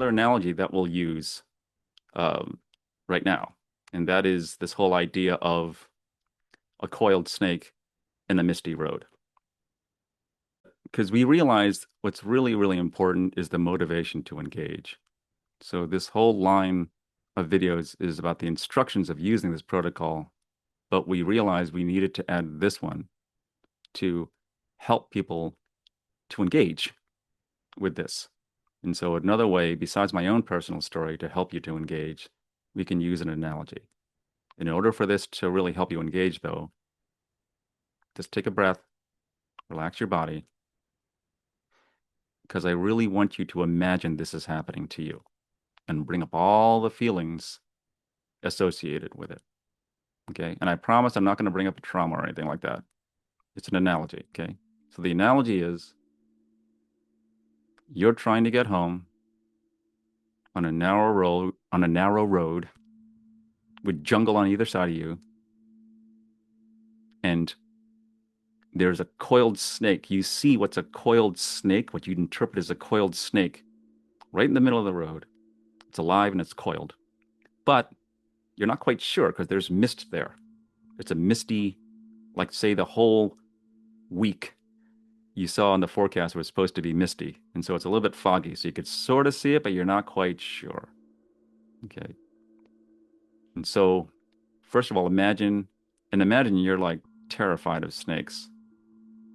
particular analogy that we'll use um, right now, and that is this whole idea of a coiled snake in a misty road. Because we realized what's really, really important is the motivation to engage. So this whole line of videos is about the instructions of using this protocol, but we realized we needed to add this one to help people to engage with this. And so another way, besides my own personal story, to help you to engage, we can use an analogy. In order for this to really help you engage, though, just take a breath, relax your body, because I really want you to imagine this is happening to you and bring up all the feelings associated with it. Okay. And I promise I'm not going to bring up a trauma or anything like that. It's an analogy. Okay. So the analogy is you're trying to get home on a narrow road with jungle on either side of you, and there's a coiled snake. You see what's a coiled snake, what you'd interpret as a coiled snake, right in the middle of the road. It's alive and it's coiled. But you're not quite sure because there's mist there. It's a misty, like say the whole week you saw in the forecast was supposed to be misty. And so it's a little bit foggy. So you could sort of see it, but you're not quite sure. Okay. And so, first of all, imagine you're like terrified of snakes.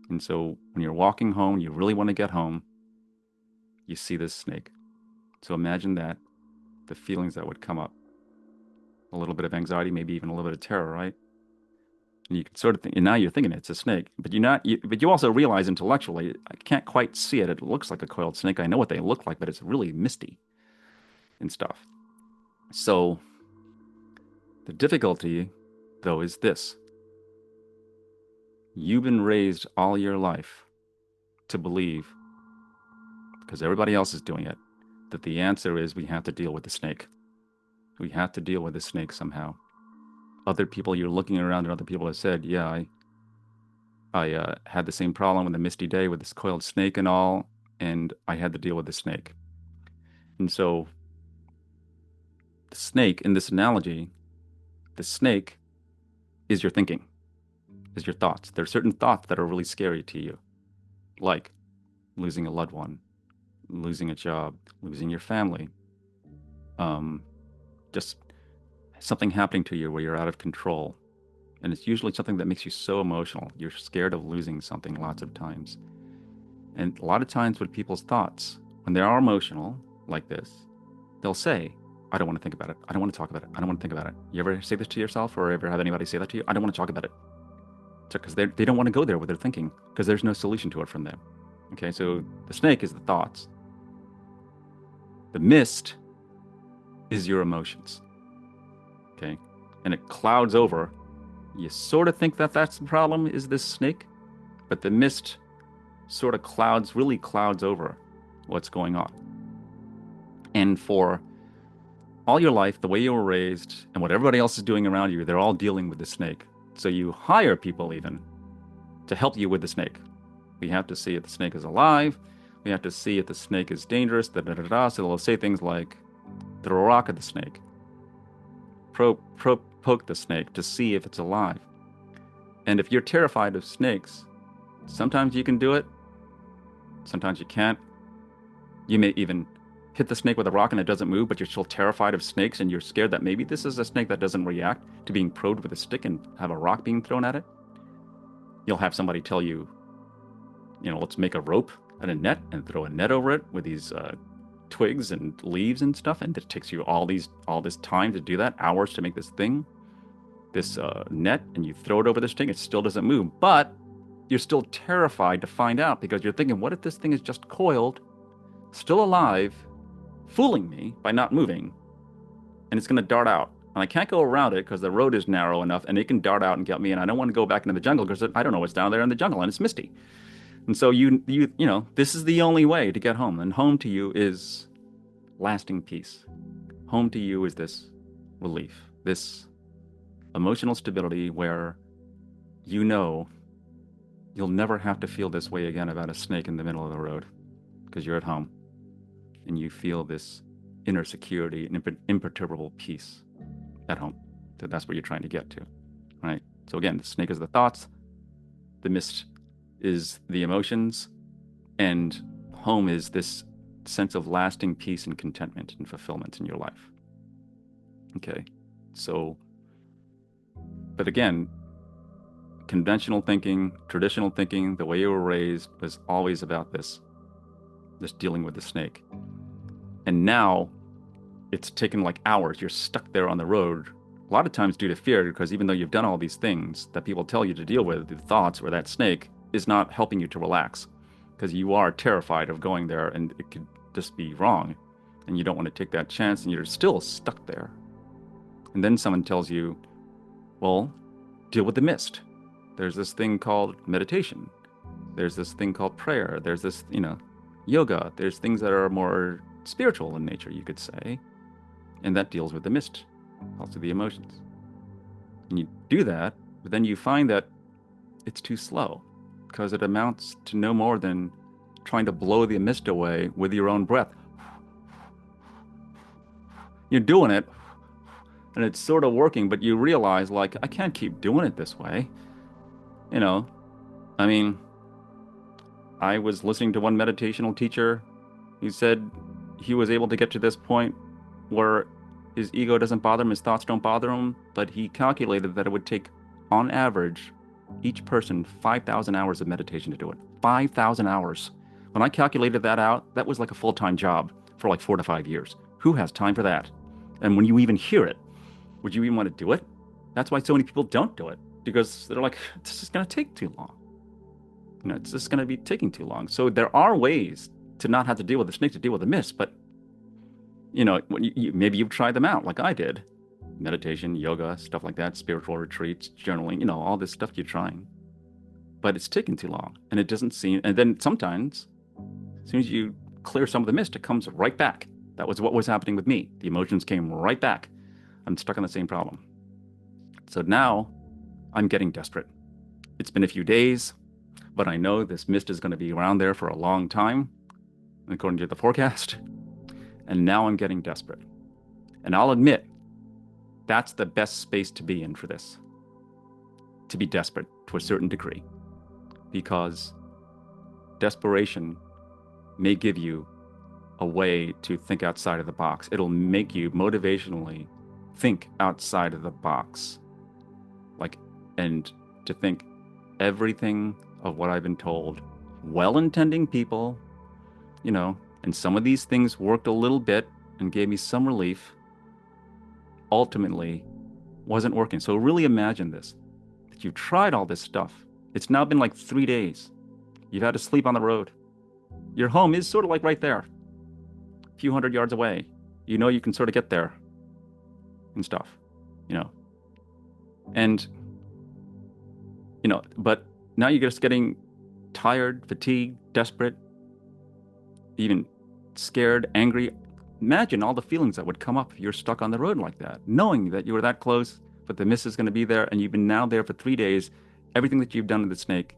And so when you're walking home, you really want to get home, you see this snake. So imagine that, the feelings that would come up. A little bit of anxiety, maybe even a little bit of terror, right? And you can sort of think, and now you're thinking it's a snake, but but you also realize intellectually, I can't quite see it. It looks like a coiled snake. I know what they look like, but it's really misty and stuff. So the difficulty, though, is this. You've been raised all your life to believe, because everybody else is doing it, that the answer is we have to deal with the snake. We have to deal with the snake somehow. Other people, you're looking around and other people have said, yeah, I had the same problem with a misty day with this coiled snake and all, and I had to deal with the snake. And so the snake, in this analogy, the snake is your thinking, is your thoughts. There are certain thoughts that are really scary to you, like losing a loved one, losing a job, losing your family, um, just something happening to you where you're out of control. And it's usually something that makes you so emotional. You're scared of losing something lots of times. And a lot of times with people's thoughts, when they are emotional like this, they'll say, I don't want to think about it. I don't want to talk about it. I don't want to think about it. You ever say this to yourself or ever have anybody say that to you? I don't want to talk about it. So, because they don't want to go there with their thinking because there's no solution to it from them. Okay, so the snake is the thoughts. The mist is your emotions. Okay, and it clouds over. You sort of think that that's the problem is this snake, but the mist sort of really clouds over what's going on. And for all your life, the way you were raised and what everybody else is doing around you, they're all dealing with the snake. So you hire people even to help you with the snake. We have to see if the snake is alive. We have to see if the snake is dangerous. Da, da, da, da. So they'll say things like, throw a rock at the snake, poke the snake to see if it's alive. And if you're terrified of snakes, sometimes you can do it. Sometimes you can't. You may even hit the snake with a rock and it doesn't move, but you're still terrified of snakes and you're scared that maybe this is a snake that doesn't react to being probed with a stick and have a rock being thrown at it. You'll have somebody tell you, let's make a rope and a net and throw a net over it with these twigs and leaves and stuff. And it takes you all this time to do that, hours to make this thing, this net, and you throw it over this thing. It still doesn't move, but you're still terrified to find out because you're thinking, what if this thing is just coiled, still alive, fooling me by not moving, and it's going to dart out. And I can't go around it because the road is narrow enough and it can dart out and get me. And I don't want to go back into the jungle because I don't know what's down there in the jungle and it's misty. And so this is the only way to get home. And home to you is lasting peace. Home to you is this relief, this emotional stability where you know you'll never have to feel this way again about a snake in the middle of the road because you're at home and you feel this inner security and imperturbable peace at home. So that's what you're trying to get to, right? So again, the snake is the thoughts, the mist is the emotions, and home is this sense of lasting peace and contentment and fulfillment in your life. Okay. So, but again, conventional thinking, traditional thinking, the way you were raised was always about this dealing with the snake. And now it's taken like hours. You're stuck there on the road, a lot of times due to fear, because even though you've done all these things that people tell you to deal with, the thoughts or that snake is not helping you to relax because you are terrified of going there and it could just be wrong. And you don't want to take that chance and you're still stuck there. And then someone tells you, well, deal with the mist. There's this thing called meditation. There's this thing called prayer. There's this, yoga. There's things that are more spiritual in nature, you could say. And that deals with the mist, also the emotions. And you do that, but then you find that it's too slow because it amounts to no more than trying to blow the mist away with your own breath. You're doing it, and it's sort of working, but you realize, like, I can't keep doing it this way. I mean, I was listening to one meditational teacher. He said he was able to get to this point where his ego doesn't bother him, his thoughts don't bother him, but he calculated that it would take, on average, each person 5,000 hours of meditation to do it. 5,000 hours. When I calculated that out, that was like a full-time job for like 4 to 5 years. Who has time for that? And when you even hear it, would you even want to do it? That's why so many people don't do it, because they're like, this is going to take too long. It's just going to be taking too long. So there are ways to not have to deal with the snake, to deal with the mist, but when maybe you've tried them out like I did. Meditation, yoga, stuff like that, spiritual retreats, journaling, all this stuff you're trying. But it's taking too long and it doesn't seem, and then sometimes as soon as you clear some of the mist, it comes right back. That was what was happening with me. The emotions came right back. I'm stuck on the same problem. So now I'm getting desperate. It's been a few days, but I know this mist is going to be around there for a long time, according to the forecast. And now I'm getting desperate. And I'll admit, that's the best space to be in for this. To be desperate to a certain degree. Because desperation may give you a way to think outside of the box. It'll make you motivationally think outside of the box. And to think everything of what I've been told, well-intending people, and some of these things worked a little bit and gave me some relief, ultimately wasn't working. So really imagine this, that you've tried all this stuff. It's now been like 3 days. You've had to sleep on the road. Your home is sort of like right there, a few hundred yards away. You can sort of get there and stuff, and, but now you're just getting tired, fatigued, desperate, even scared, angry. Imagine all the feelings that would come up if you're stuck on the road like that, knowing that you were that close, but the mist is going to be there and you've been now there for 3 days. Everything that you've done to the snake,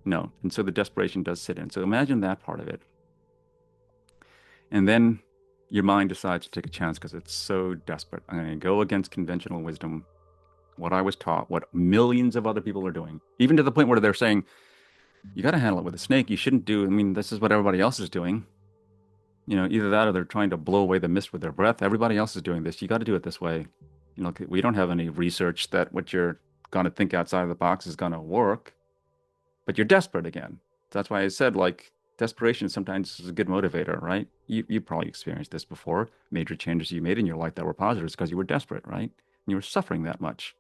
no. And so the desperation does sit in. So imagine that part of it. And then your mind decides to take a chance because it's so desperate. I'm going to go against conventional wisdom, what I was taught, what millions of other people are doing, even to the point where they're saying, you got to handle it with a snake. You shouldn't this is what everybody else is doing. Either that or they're trying to blow away the mist with their breath. Everybody else is doing this. You got to do it this way. We don't have any research that what you're going to think outside of the box is going to work, but you're desperate again. That's why I said, desperation sometimes is a good motivator, right? You probably experienced this before. Major changes you made in your life that were positive because you were desperate, right? And you were suffering that much.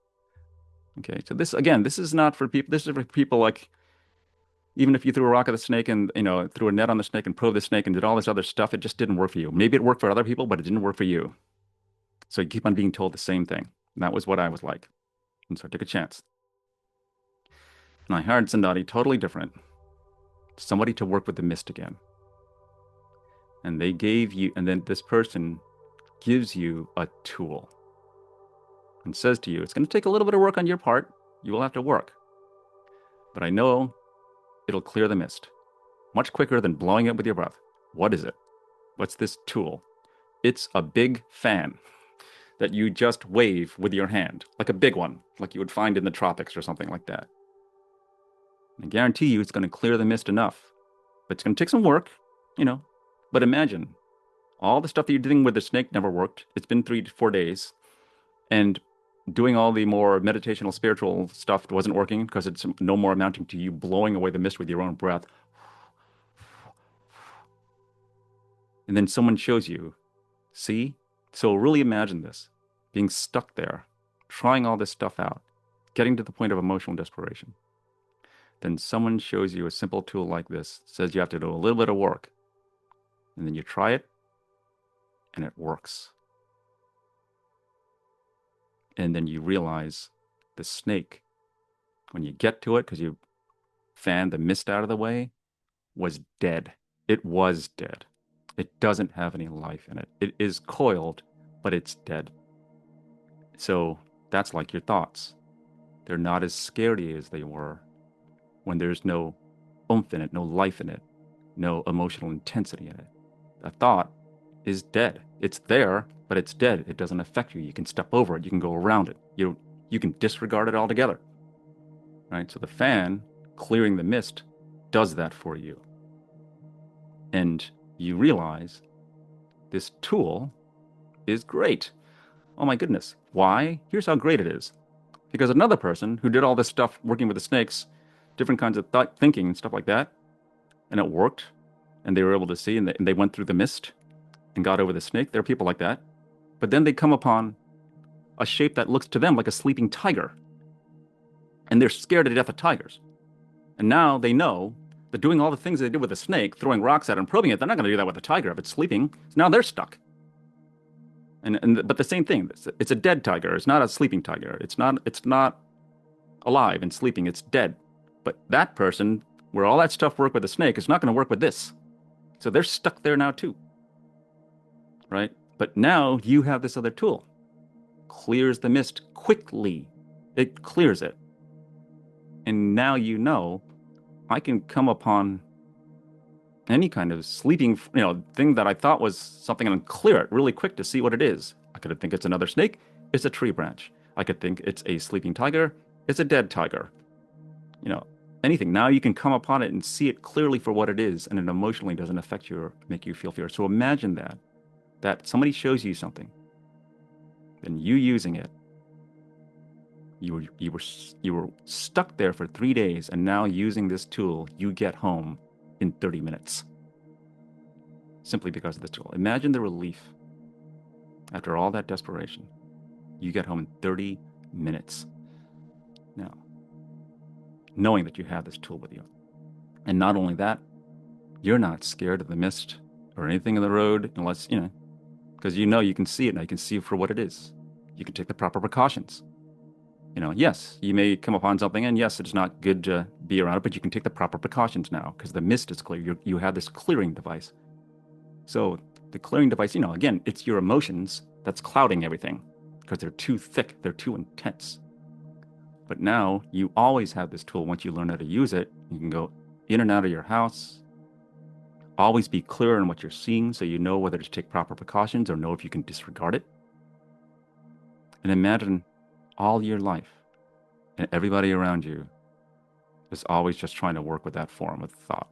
Okay. So this is not for people. This is for people even if you threw a rock at the snake and, threw a net on the snake and probed the snake and did all this other stuff, it just didn't work for you. Maybe it worked for other people, but it didn't work for you. So you keep on being told the same thing. And that was what I was like. And so I took a chance. And I hired somebody totally different, somebody to work with the mist again. And then this person gives you a tool and says to you, it's going to take a little bit of work on your part. You will have to work. But I know it'll clear the mist much quicker than blowing it with your breath. What is it? What's this tool? It's a big fan that you just wave with your hand, like a big one, like you would find in the tropics or something like that. I guarantee you it's going to clear the mist enough, but it's going to take some work, you know. But imagine all the stuff that you're doing with the snake never worked. It's been 3 to 4 days, and doing all the more meditational, spiritual stuff wasn't working because it's no more amounting to you blowing away the mist with your own breath. And then someone shows you, see? So really imagine this, being stuck there, trying all this stuff out, getting to the point of emotional desperation. Then someone shows you a simple tool like this, says you have to do a little bit of work, and then you try it, and it works. And then you realize the snake, when you get to it, because you fanned the mist out of the way, was dead. It was dead. It doesn't have any life in it. It is coiled, but it's dead. So that's like your thoughts. They're not as scary as they were when there's no oomph in it, no life in it, no emotional intensity in it. A thought is dead. It's there, but it's dead. It doesn't affect you. You can step over it. You can go around it. You can disregard it altogether. Right? So the fan clearing the mist does that for you. And you realize this tool is great. Oh my goodness. Why? Here's how great it is. Because another person who did all this stuff working with the snakes, different kinds of thinking and stuff like that, and it worked, and they were able to see, and they went through the mist and got over the snake. There are people like that. But then they come upon a shape that looks to them like a sleeping tiger. And they're scared to death of tigers. And now they know that doing all the things they did with the snake, throwing rocks at it and probing it, they're not going to do that with a tiger if it's sleeping. So now they're stuck. But the same thing, it's a dead tiger. It's not a sleeping tiger. It's not alive and sleeping. It's dead. But that person, where all that stuff worked with the snake, is not going to work with this. So they're stuck there now too. Right? But now you have this other tool. Clears the mist quickly. It clears it. And now you know I can come upon any kind of sleeping, thing that I thought was something and clear it really quick to see what it is. I could think it's another snake. It's a tree branch. I could think it's a sleeping tiger. It's a dead tiger. Anything. Now you can come upon it and see it clearly for what it is, and it emotionally doesn't affect you or make you feel fear. So imagine that somebody shows you something, then you using it. You were stuck there for 3 days, and now using this tool, you get home in 30 minutes. Simply because of this tool. Imagine the relief after all that desperation. You get home in 30 minutes. Now, knowing that you have this tool with you. And not only that, you're not scared of the mist or anything in the road unless, because you can see it now. You can see it for what it is. You can take the proper precautions. Yes, you may come upon something, and yes, it's not good to be around it, but you can take the proper precautions now because the mist is clear. You have this clearing device. So the clearing device, again, it's your emotions that's clouding everything because they're too thick, they're too intense. But now you always have this tool. Once you learn how to use it, you can go in and out of your house, always be clear on what you're seeing so you know whether to take proper precautions or know if you can disregard it. And imagine all your life and everybody around you is always just trying to work with that form of thought.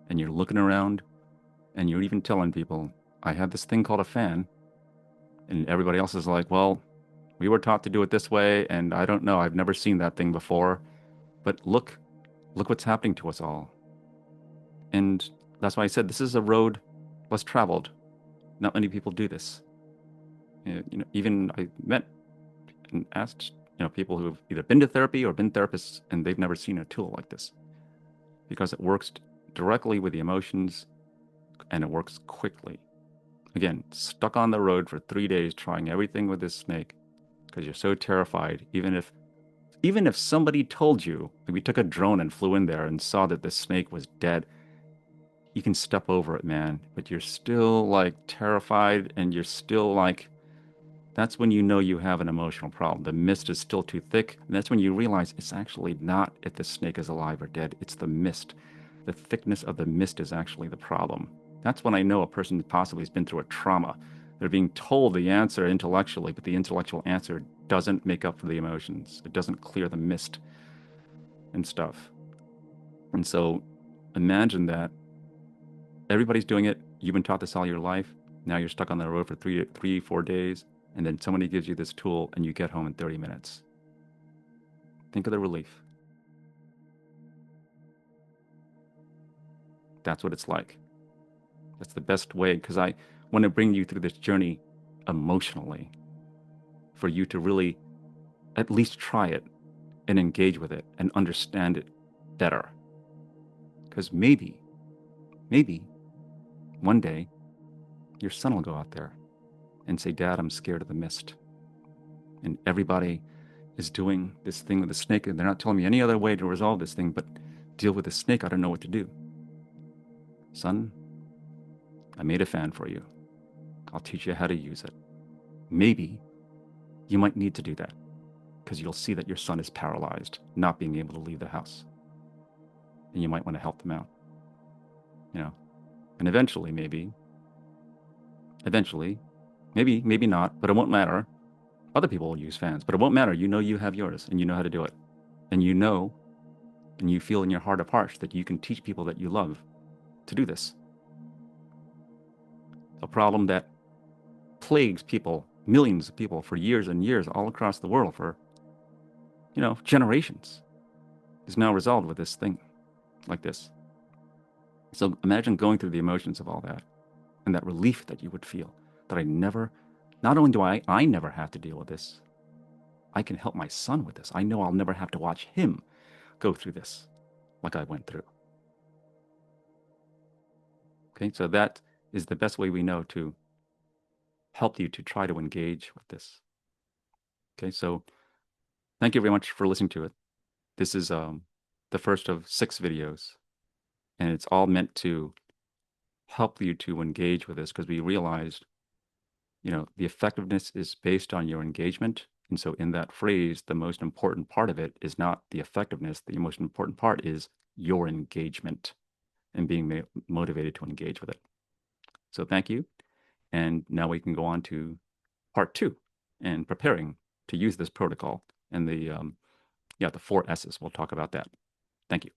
And you're looking around and you're even telling people, I have this thing called a fan. And everybody else is like, well, we were taught to do it this way, and I don't know. I've never seen that thing before. But look what's happening to us all. And that's why I said this is a road less traveled. Not many people do this. Even I met and asked, people who've either been to therapy or been therapists, and they've never seen a tool like this because it works directly with the emotions and it works quickly. Again, stuck on the road for 3 days trying everything with this snake because you're so terrified. Even if somebody told you, like we took a drone and flew in there and saw that the snake was dead, you can step over it, man. But you're still like terrified, and you're still like, that's when you know you have an emotional problem. The mist is still too thick, and that's when you realize it's actually not if the snake is alive or dead. It's the mist. The thickness of the mist is actually the problem. That's when I know a person possibly has been through a trauma. They're being told the answer intellectually, but the intellectual answer doesn't make up for the emotions. It doesn't clear the mist and stuff. And so imagine that everybody's doing it. You've been taught this all your life. Now you're stuck on the road for 4 days, and then somebody gives you this tool and you get home in 30 minutes. Think of the relief. That's what it's like. That's the best way, because I want to bring you through this journey emotionally for you to really at least try it and engage with it and understand it better. Because maybe one day your son will go out there and say, Dad, I'm scared of the mist. And everybody is doing this thing with the snake, and they're not telling me any other way to resolve this thing but deal with the snake. I don't know what to do. Son, I made a fan for you. I'll teach you how to use it. Maybe you might need to do that because you'll see that your son is paralyzed, not being able to leave the house. And you might want to help them out. You know, and eventually, maybe, maybe not, but it won't matter. Other people will use fans, but it won't matter. You know you have yours and you know how to do it. And you know, and you feel in your heart of hearts that you can teach people that you love to do this. A problem that plagues people, millions of people for years and years all across the world for, generations, is now resolved with this thing like this. So imagine going through the emotions of all that and that relief that you would feel that not only do I never have to deal with this, I can help my son with this. I know I'll never have to watch him go through this like I went through. Okay, so that is the best way we know to help you to try to engage with this. Okay, so thank you very much for listening to it. This is the first of 6 videos, and it's all meant to help you to engage with this because we realized, the effectiveness is based on your engagement. And so in that phrase, the most important part of it is not the effectiveness. The most important part is your engagement and being motivated to engage with it. So thank you. And now we can go on to part 2 and preparing to use this protocol and the 4 S's. We'll talk about that. Thank you.